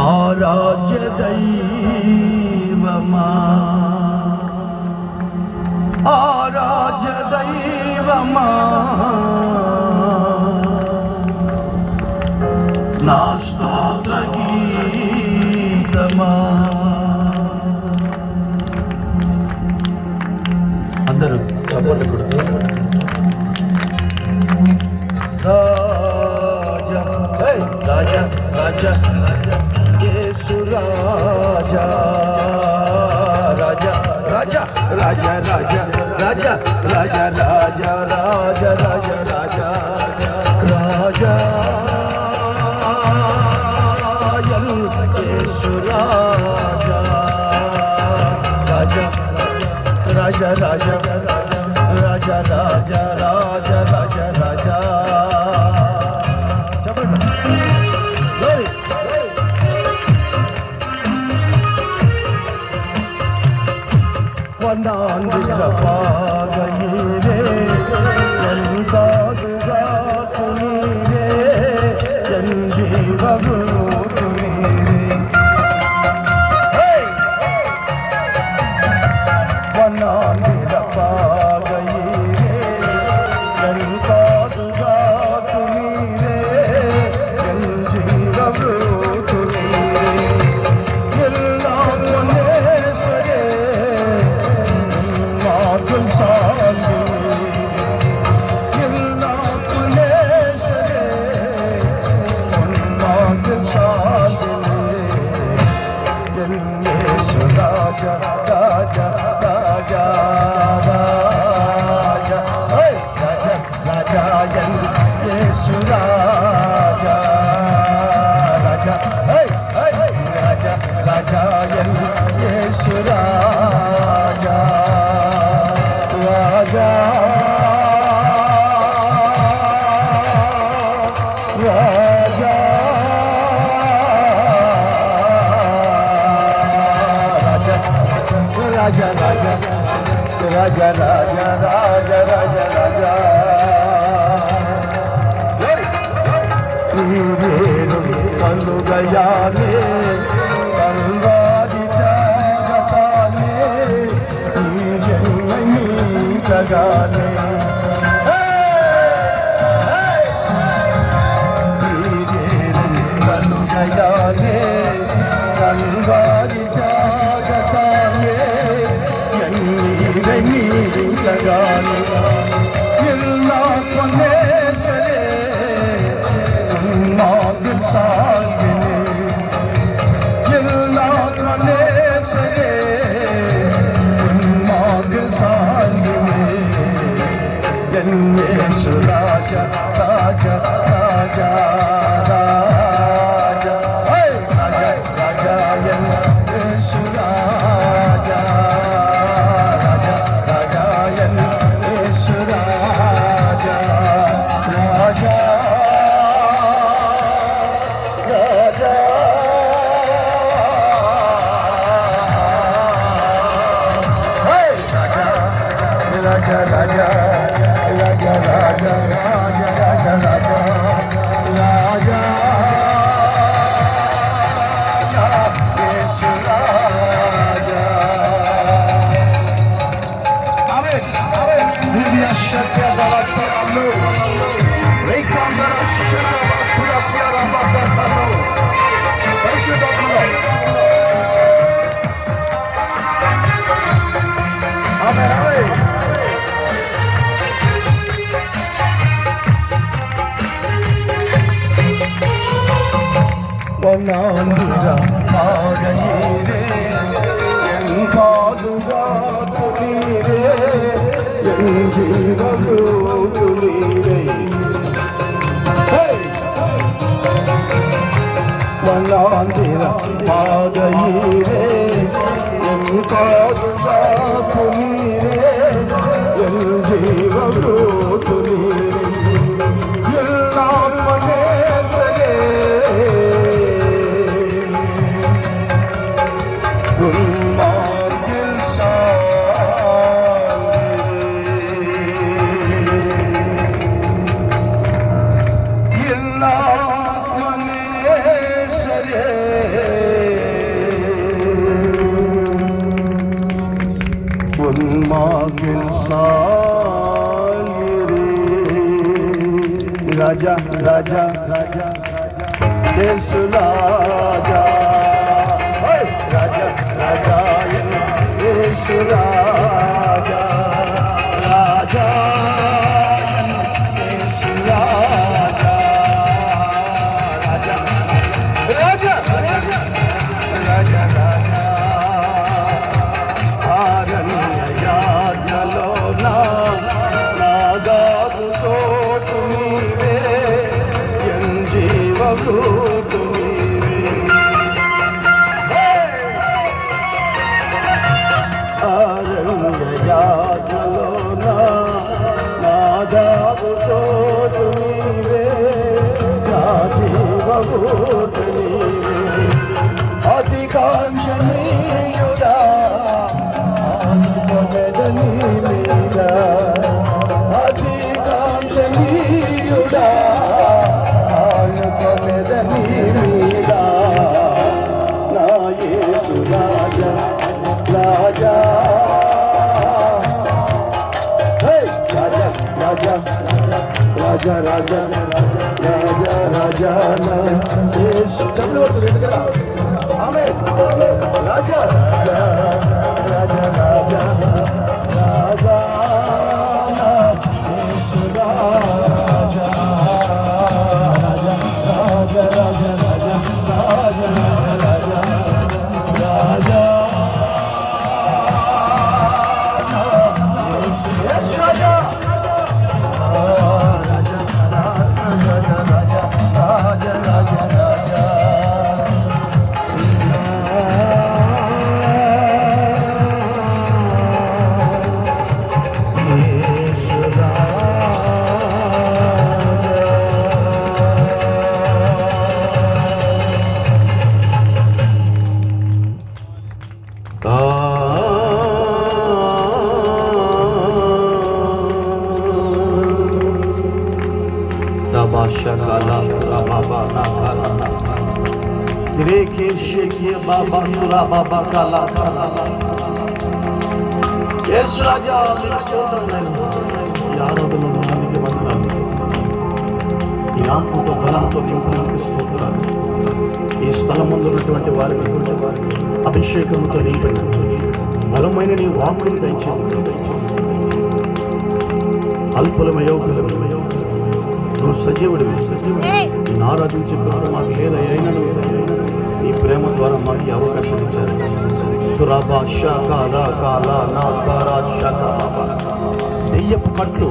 ఆరాధ్య దైవమా, ఆరాధ్య దైవమా, నా స్తోత్ర గీతమా. అందరూ చప్పట్లు కొడుతూ రాజా రాజా రాజా యేసు రాజా రాజా రాజా రాజా రాజా రాజా రాజా రాజా రాజా రాజా రాజా రాజా యేసు రాజా రాజా రాజా రాజా రాజా రాజా రాజా రాజా రాజా. వందాంధ్ర పాగయిరే ఎందాదుగా కునీరే ఎంజీవము కునీరే వందాంధ్ర పాగయిరే ఎందాదుగా కునీరే ఎంజీవము రాజా రాజా రాజా రాజా రాజా రాజా యేసు రాజా రాజా రాజా రాజా యేసు రాజా రాజా రాజా రాజా రాజా రాజా రాజా రాజా రాజా రాజా నేను కనుగయానే కల్వారి జగతానే జగానే కనుగయానే కల్వారి జగతానే జగానే ఇల్లా కొనేసరే నా దిల్ సాజనే ఇల్లా కొనేసరే నా దిల్ సాజనే యేసు రాజా రాజా రాజా రాజా రాజా రాజా యేసు రాజా Raja Raja Raja Raja Raja Raja Raja Raja Yesu Raja. Amen. Amen. Dunia Shatya Balataramu Rekandara Shatya Balataramu Balataramu Balataramu. Amen. Amen. వందాంధ్ర పాగయిరే ఎందాదుగా కునీరే ఎంజీవము కునీరే వందాంధ్ర పాగయిరే ఎందాదుగా కునీరే ఎంజీవము కునీరే ఎల్లా మనేసరే Allah राजा राजा राजा येशु राजा राजा राजा येशु राजा राजा येशु राजा राजा राजा राजा राजा राजा आरण्ययाज्ञलो नागाबु चोटु नीवे జీవభూతు ఆరణ్యయాత్రలో నాదాపు చోటు నీవే నా జీవభూతు నీవే అధికాంక్షణీయుడా ఆత్మవేదనీ మీద అధికాంక్షణీయుడా राजा राजा राजा राजा चलो हमें राजा राजा राजा राजा राजा ఆత్మతో బలంతో నింపినందుకు స్తోత్రాలు. ఈ స్థలం ముందున్నటువంటి వారికి అభిషేకంతో నింపండి. బలమైన నీ వాక్కుని దయచేయండి. అల్పులమయోగులమయో నువ్వు సజీవుడివి. నేను ఆరాధించే కృప మాకు ఏదైనా నీ ప్రేమ ద్వారా మాకు అవకాశం ఇచ్చారు. దెయ్యపు కట్లు